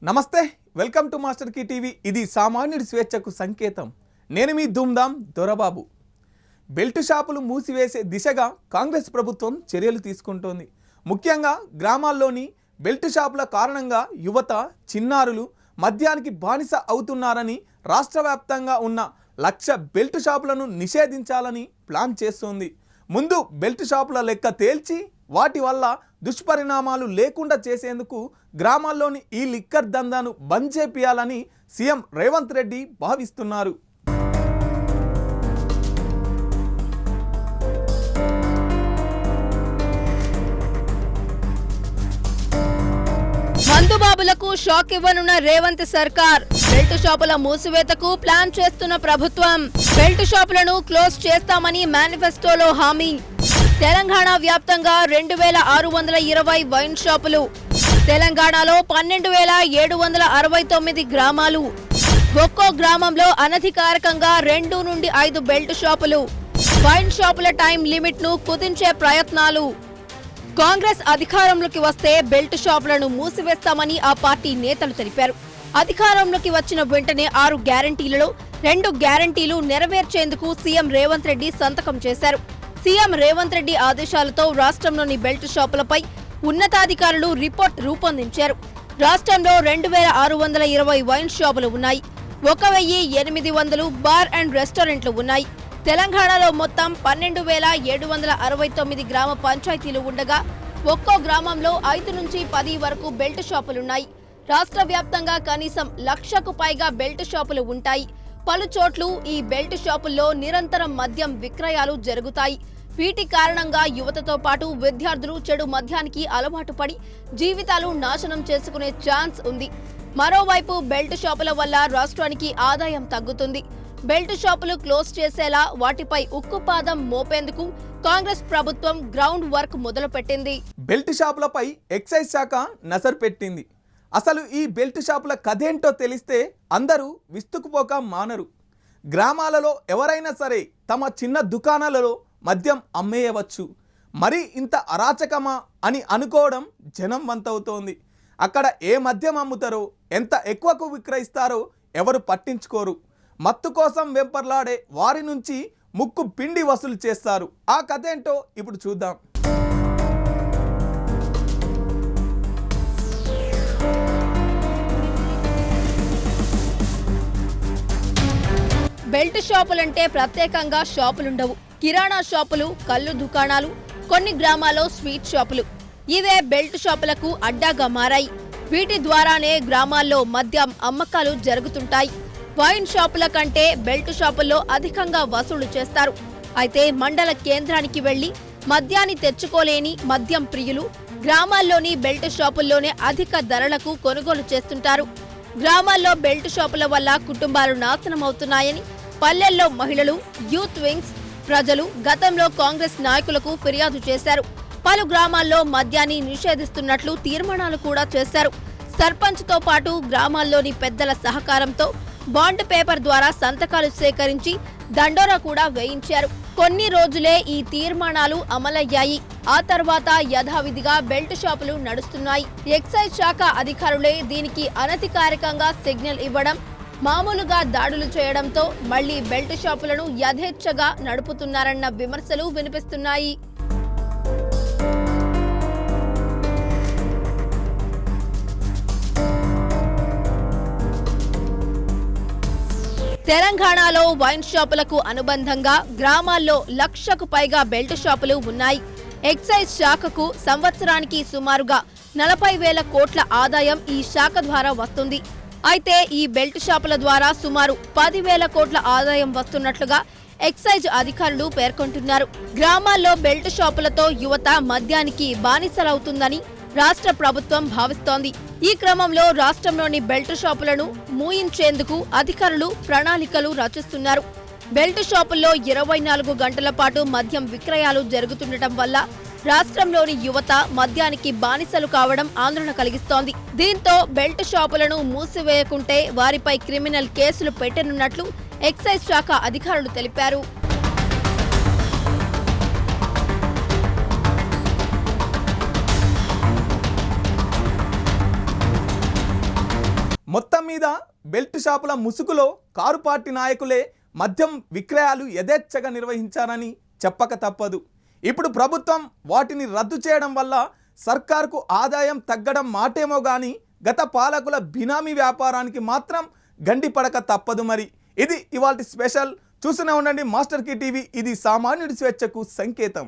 నమస్తే, welcome to master key TV. ఇది సామాన్యుడి స్వేచ్ఛకు సంకేతం. నేను మీ ధూమ్ధామ్ దొరబాబు. బెల్ట్ షాపులు మూసివేసే దిశగా కాంగ్రెస్ ప్రభుత్వం చర్యలు తీసుకుంటోంది. ముఖ్యంగా గ్రామాల్లోని బెల్ట్ షాపుల కారణంగా యువత, చిన్నారులు మద్యానికి బానిస అవుతున్నారని రాష్ట్ర వ్యాప్తంగా ఉన్న 1,00,000 బెల్ట్ షాపులను నిషేధించాలని ప్లాన్ చేస్తోంది. ముందు బెల్ట్ షాపుల లెక్క తేల్చి వాటి వల్ల దుష్పరిణామాలు లేకుండా చేసేందుకు గ్రామాల్లోని ఈ లిక్కర్ దందాను బంద్ చేపియాలని సీఎం రేవంత్ రెడ్డి భావిస్తున్నారు. మందుబాబులకు షాక్ ఇవ్వనున్న రేవంత్ సర్కార్. బెల్ట్ షాపుల మూసివేతకు ప్లాన్ చేస్తున్న ప్రభుత్వం. బెల్ట్ షాపులను క్లోజ్ చేస్తామని మేనిఫెస్టోలో హామీ. తెలంగాణ వ్యాప్తంగా 2,620 వైన్ షాపులు. తెలంగాణలో 12,769 గ్రామాలు. ఒక్కో గ్రామంలో అనధికారికంగా 2 నుండి 5 బెల్ట్ షాపులు. వైన్ షాపుల టైం లిమిట్ ను కుదించే ప్రయత్నాలు. కాంగ్రెస్ అధికారంలోకి వస్తే బెల్ట్ షాపులను మూసివేస్తామని ఆ పార్టీ నేతలు తెలిపారు. అధికారంలోకి వచ్చిన వెంటనే 6 గ్యారంటీలలో 2 గ్యారంటీలు నెరవేర్చేందుకు సీఎం రేవంత్ రెడ్డి సంతకం చేశారు. సీఎం రేవంత్ రెడ్డి ఆదేశాలతో రాష్ట్రంలోని బెల్ట్ షాపులపై ఉన్నతాధికారులు రిపోర్ట్ రూపొందించారు. రాష్ట్రంలో 2,620 వైన్ షాపులు ఉన్నాయి. 1,800 బార్ అండ్ రెస్టారెంట్లు ఉన్నాయి. తెలంగాణలో మొత్తం 12,769 గ్రామ పంచాయతీలు ఉండగా ఒక్కో గ్రామంలో 5 నుంచి 10 వరకు బెల్ట్ షాపులున్నాయి. రాష్ట్ర వ్యాప్తంగా కనీసం 1,00,000కు పైగా బెల్ట్ షాపులు ఉంటాయి. పలు చోట్ల ఈ బెల్ట్ షాపుల్లో నిరంతరం మద్యం విక్రయాలు జరుగుతాయి. వీటి కారణంగా యువతతో పాటు విద్యార్థులు చెడు మద్యానికి అలవాటు పడి జీవితాలు నాశనం చేసుకునే ఛాన్స్ ఉంది. మరోవైపు బెల్ట్ షాపుల వల్ల రాష్ట్రానికి ఆదాయం తగ్గుతుంది. బెల్ట్ షాపులు క్లోజ్ చేసేలా వాటిపై ఉక్కుపాదం మోపేందుకు కాంగ్రెస్ ప్రభుత్వం గ్రౌండ్ వర్క్ మొదలుపెట్టింది. బెల్ట్ షాపులపై ఎక్సైజ్ శాఖ నజర్ పెట్టింది. అసలు ఈ బెల్ట్ షాపుల కథేంటో తెలిస్తే అందరూ విస్తుకుపోక మానరు. గ్రామాలలో ఎవరైనా సరే తమ చిన్న దుకాణాలలో మద్యం అమ్మేయవచ్చు. మరి ఇంత అరాచకమా అని అనుకోవడం జనం వంతవుతోంది. అక్కడ ఏ మద్యం అమ్ముతారో, ఎంత ఎక్కువకు విక్రయిస్తారో ఎవరు పట్టించుకోరు. మత్తు కోసం వెంపర్లాడే వారి నుంచి ముక్కు పిండి వసూలు చేస్తారు. ఆ కథేంటో ఇప్పుడు చూద్దాం. బెల్ట్ షాపులంటే ప్రత్యేకంగా షాపులుండవు. కిరాణా షాపులు, కళ్ళు దుకాణాలు, కొన్ని గ్రామాల్లో స్వీట్ షాపులు ఇవే బెల్ట్ షాపులకు అడ్డాగా మారాయి. వీటి ద్వారానే గ్రామాల్లో మద్యం అమ్మకాలు జరుగుతుంటాయి. వైన్ షాపుల కంటే బెల్ట్ షాపుల్లో అధికంగా వసూలు చేస్తారు. అయితే మండల కేంద్రానికి వెళ్లి మద్యాన్ని తెచ్చుకోలేని మద్యం ప్రియులు గ్రామాల్లోని బెల్ట్ షాపుల్లోనే అధిక ధరలకు కొనుగోలు చేస్తుంటారు. గ్రామాల్లో బెల్ట్ షాపుల వల్ల కుటుంబాలు నాశనమవుతున్నాయని పల్లెల్లో మహిళలు, యూత్ వింగ్స్, ప్రజలు గతంలో కాంగ్రెస్ నాయకులకు ఫిర్యాదు చేశారు. పలు గ్రామాల్లో మద్యాన్ని నిషేధిస్తున్నట్లు తీర్మానాలు కూడా చేశారు. సర్పంచ్తో పాటు గ్రామాల్లోని పెద్దల సహకారంతో బాండ్ పేపర్ ద్వారా సంతకాలు సేకరించి దండోరా కూడా వేయించారు. కొన్ని రోజులే ఈ తీర్మానాలు అమలయ్యాయి. ఆ తర్వాత యథావిధిగా బెల్ట్ షాపులు నడుస్తున్నాయి. ఎక్సైజ్ శాఖ అధికారులే దీనికి అనధికారికంగా సిగ్నల్ ఇవ్వడం, మామూలుగా దాడులు చేయడంతో మళ్లీ బెల్ట్ షాపులను యథేచ్ఛగా నడుపుతున్నారన్న విమర్శలు వినిపిస్తున్నాయి. తెలంగాణలో వైన్ షాపులకు అనుబంధంగా గ్రామాల్లో 1,00,000కు పైగా బెల్ట్ షాపులు ఉన్నాయి. ఎక్సైజ్ శాఖకు సంవత్సరానికి సుమారుగా 40,000 కోట్ల ఆదాయం ఈ శాఖ ద్వారా వస్తుంది. అయితే ఈ బెల్ట్ షాపుల ద్వారా సుమారు 10,000 కోట్ల ఆదాయం వస్తున్నట్లుగా ఎక్సైజ్ అధికారులు పేర్కొంటున్నారు. గ్రామాల్లో బెల్ట్ షాపులతో యువత మద్యానికి బానిసలవుతుందని రాష్ట్ర ప్రభుత్వం భావిస్తోంది. ఈ క్రమంలో రాష్ట్రంలోని బెల్ట్ షాపులను మూయించేందుకు అధికారులు ప్రణాళికలు రచిస్తున్నారు. బెల్ట్ షాపుల్లో 24 గంటల పాటు మద్యం విక్రయాలు జరుగుతుండటం వల్ల రాష్ట్రంలోని యువత మద్యానికి బానిసలు కావడం ఆందోళన కలిగిస్తోంది. దీంతో బెల్ట్ షాపులను మూసివేయకుంటే వారిపై క్రిమినల్ కేసులు పెట్టనున్నట్లు ఎక్సైజ్ శాఖ అధికారులు తెలిపారు. మీద బెల్ట్ షాపుల ముసుగులో కారు పార్టీ నాయకులే మద్యం విక్రయాలు యథేచ్ఛగా నిర్వహించారని చెప్పక తప్పదు. ఇప్పుడు ప్రభుత్వం వాటిని రద్దు చేయడం వల్ల సర్కార్కు ఆదాయం తగ్గడం మాటేమో కానీ గత పాలకుల బినామీ వ్యాపారానికి మాత్రం గండి పడక తప్పదు. మరి ఇది ఇవాల్టి స్పెషల్. చూస్తూనే ఉండండి మాస్టర్ కీ టీవీ, ఇది సామాన్యుడి స్వేచ్ఛకు సంకేతం.